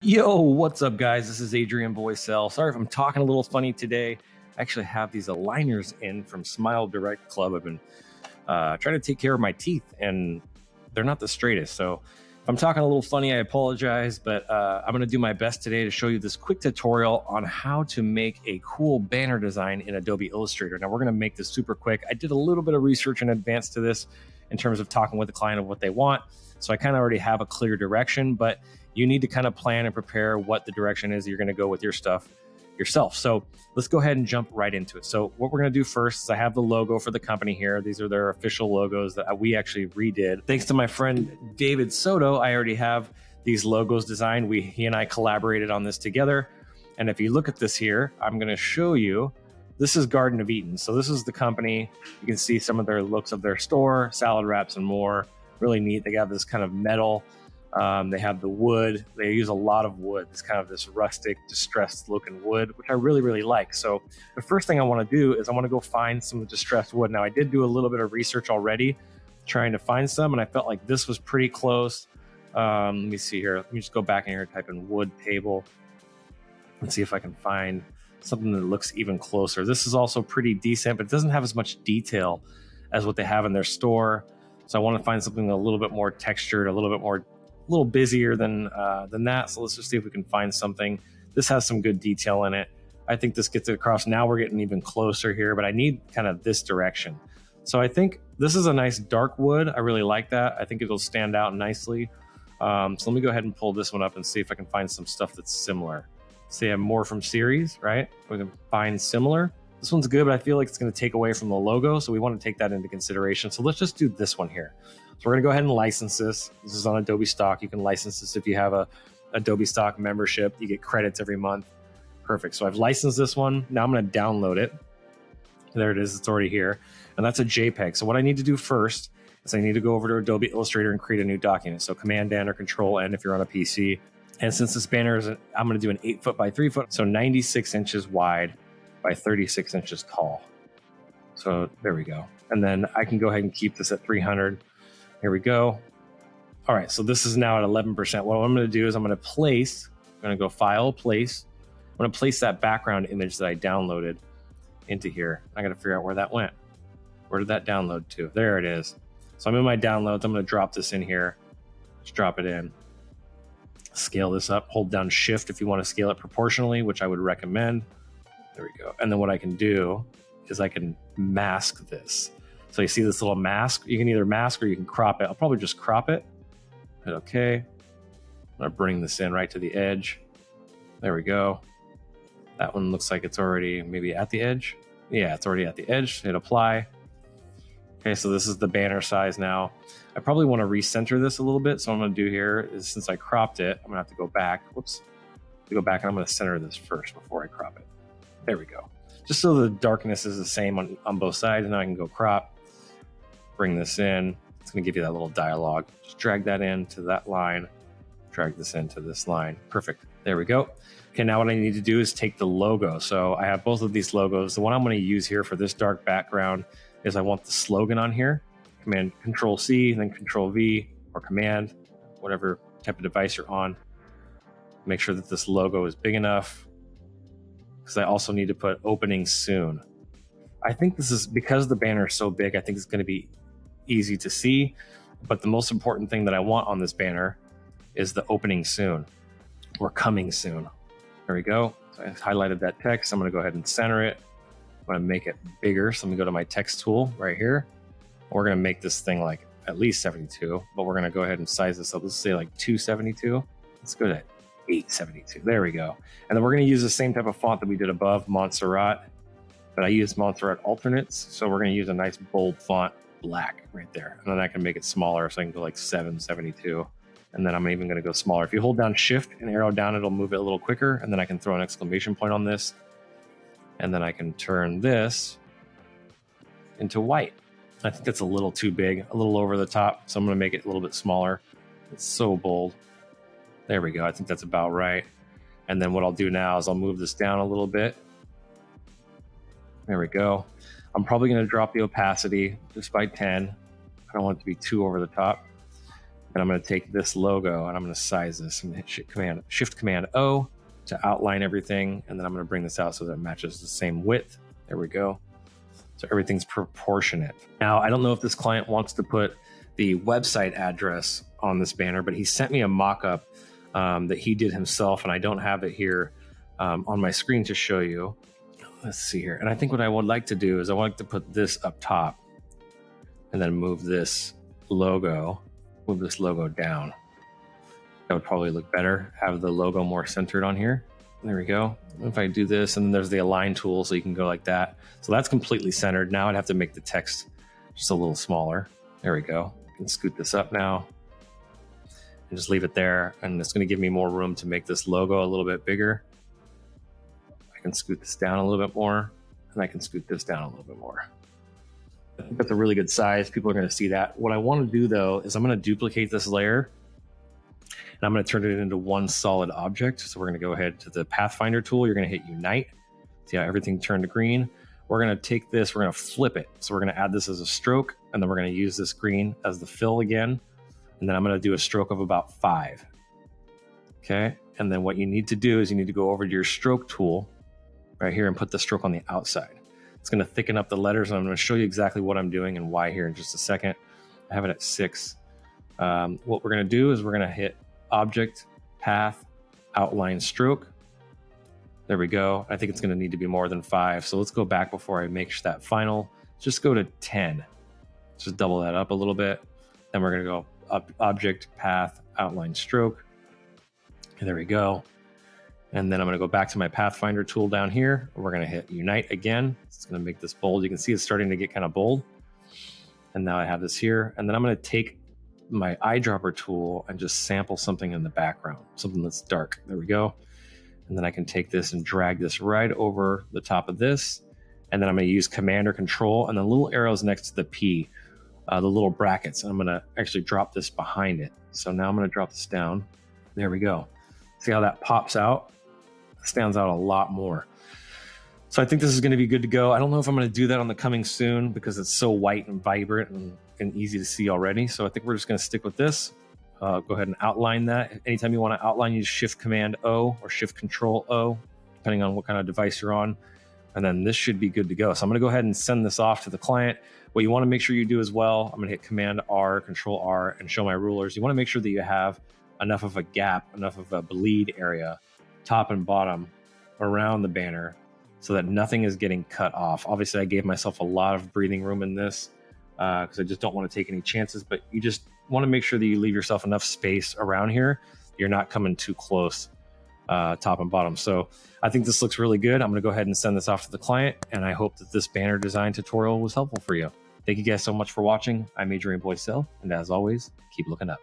Yo, what's up, guys? This is Adrian Boycell. Sorry if I'm talking a little funny today. I actually have these aligners in from Smile Direct Club. I've been trying to take care of my teeth, and they're not the straightest. So if I'm talking a little funny, I apologize, but I'm going to do my best today to show you this quick tutorial on how to make a cool banner design in Adobe Illustrator. Now, we're going to make this super quick. I did a little bit of research in advance to this in terms of talking with the client of what they want. So I kind of already have a clear direction, but you need to kind of plan and prepare what the direction is you're going to go with your stuff yourself. So let's go ahead and jump right into it. So what we're going to do first is I have the logo for the company here. These are their official logos that we actually redid. Thanks to my friend David Soto, I already have these logos designed. He and I collaborated on this together. And if you look at this here, I'm going to show you, this is Garden of Eden. So this is the company. You can see some of their looks of their store, salad wraps and more. Really neat. They have this kind of metal. They have the wood. They use a lot of wood. It's kind of this rustic, distressed looking wood, which I really, really like. So the first thing I want to do is I want to go find some distressed wood. Now, I did do a little bit of research already trying to find some, and I felt like this was pretty close. Let me see here. Let me just go back in here and type in wood table and see if I can find something that looks even closer. This is also pretty decent, but it doesn't have as much detail as what they have in their store. So I want to find something a little bit more textured, a little busier than that. So let's just see if we can find something. This has some good detail in it. I think this gets it across. Now we're getting even closer here, but I need kind of this direction. So I think this is a nice dark wood. I really like that. I think it'll stand out nicely. So let me go ahead and pull this one up and see if I can find some stuff that's similar. Say I have more from series, right? We can find similar. This one's good, but I feel like it's going to take away from the logo. So we want to take that into consideration. So let's just do this one here. So we're going to go ahead and license this. This is on Adobe Stock. You can license this if you have a Adobe Stock membership. You get credits every month. Perfect. So I've licensed this one. Now I'm going to download it. There it is. It's already here. And that's a JPEG. So what I need to do first is I need to go over to Adobe Illustrator and create a new document. So Command-N or Control-N if you're on a PC. And since this banner is, I'm going to do an 8 foot by 3 foot. So 96 inches wide by 36 inches tall. So there we go. And then I can go ahead and keep this at 300. Here we go. All right, so this is now at 11%. What I'm going to do is I'm going to go File, Place. I'm going to place that background image that I downloaded into here. I got to figure out where that went. Where did that download to? There it is. So I'm in my downloads. I'm going to drop this in here. Just drop it in. Scale this up. Hold down Shift if you want to scale it proportionally, which I would recommend. There we go. And then what I can do is I can mask this. So you see this little mask? You can either mask or you can crop it. I'll probably just crop it. Hit OK. I'm going to bring this in right to the edge. There we go. That one looks like it's already maybe at the edge. Yeah, it's already at the edge. Hit Apply. Okay, so this is the banner size now. I probably want to recenter this a little bit. So what I'm going to do here is, since I cropped it, I'm going to have to go back. Whoops. Go back and I'm going to center this first before I crop it. There we go. Just so the darkness is the same on both sides. Now I can go crop, bring this in. It's going to give you that little dialogue. Just drag that into that line, drag this into this line. Perfect. There we go. Okay, now what I need to do is take the logo. So I have both of these logos. The one I'm going to use here for this dark background is I want the slogan on here. Command Control C, then Control V, or Command, whatever type of device you're on. Make sure that this logo is big enough, because I also need to put opening soon. I think this is, because the banner is so big, I think it's going to be easy to see. But the most important thing that I want on this banner is the opening soon, or coming soon. There we go. So I highlighted that text. I'm going to go ahead and center it. I'm going to make it bigger. So let me go to my text tool right here. We're going to make this thing like at least 72, but we're going to go ahead and size this up. Let's say like 272. Let's go to 872. There we go. And then we're going to use the same type of font that we did above, Montserrat, but I use Montserrat alternates. So we're going to use a nice bold font, black, right there. And then I can make it smaller. So I can go like 772. And then I'm even going to go smaller. If you hold down Shift and arrow down, it'll move it a little quicker. And then I can throw an exclamation point on this. And then I can turn this into white. I think that's a little too big, a little over the top. So I'm going to make it a little bit smaller. It's so bold. There we go. I think that's about right. And then what I'll do now is I'll move this down a little bit. There we go. I'm probably going to drop the opacity just by 10. I don't want it to be too over the top. And I'm going to take this logo and I'm going to size this. I'm going to hit Shift Command O to outline everything. And then I'm going to bring this out so that it matches the same width. There we go. So everything's proportionate. Now, I don't know if this client wants to put the website address on this banner, but he sent me a mock-up that he did himself, and I don't have it here on my screen to show you. Let's see here. And I think what I would like to do is I want to put this up top and then move this logo down. That would probably look better. Have the logo more centered on here. There we go. If I do this, and then there's the align tool, so you can go like that. So that's completely centered. Now I'd have to make the text just a little smaller. There we go. I can scoot this up now and just leave it there. And it's going to give me more room to make this logo a little bit bigger. I can scoot this down a little bit more, and I can scoot this down a little bit more. I think that's a really good size. People are going to see that. What I want to do though is I'm going to duplicate this layer and I'm going to turn it into one solid object. So we're going to go ahead to the Pathfinder tool. You're going to hit Unite. See how everything turned to green? We're going to take this, we're going to flip it. So we're going to add this as a stroke, and then we're going to use this green as the fill again. And then I'm going to do a stroke of about 5. Okay. And then what you need to do is you need to go over to your stroke tool right here and put the stroke on the outside. It's going to thicken up the letters, and I'm going to show you exactly what I'm doing and why here in just a second. I have it at 6. What we're going to do is we're going to hit Object, Path, Outline, Stroke. There we go. I think it's going to need to be more than 5. So let's go back before I make that final. Just go to 10. Just double that up a little bit. Then we're going to go Object, Path, Outline, Stroke. And there we go. And then I'm going to go back to my Pathfinder tool down here. We're going to hit Unite again. It's going to make this bold. You can see it's starting to get kind of bold. And now I have this here. And then I'm going to take my eyedropper tool and just sample something in the background, something that's dark. There we go. And then I can take this and drag this right over the top of this. And then I'm going to use Command or Control and the little arrows next to the P, the little brackets. And I'm going to actually drop this behind it. So now I'm going to drop this down. There we go. See how that pops out? Stands out a lot more. So I think this is going to be good to go. I don't know if I'm going to do that on the coming soon because it's so white and vibrant and easy to see already. So I think we're just going to stick with this. Go ahead and outline that. Anytime you want to outline, use Shift Command O or Shift Control O, depending on what kind of device you're on. And then this should be good to go. So I'm going to go ahead and send this off to the client. What you want to make sure you do as well, I'm going to hit Command R, Control R, and show my rulers. You want to make sure that you have enough of a gap, enough of a bleed area, top and bottom around the banner so that nothing is getting cut off. Obviously, I gave myself a lot of breathing room in this because I just don't want to take any chances, but you just want to make sure that you leave yourself enough space around here. You're not coming too close top and bottom. So I think this looks really good. I'm going to go ahead and send this off to the client, and I hope that this banner design tutorial was helpful for you. Thank you guys so much for watching. I'm Adrian Boycell, and as always, keep looking up.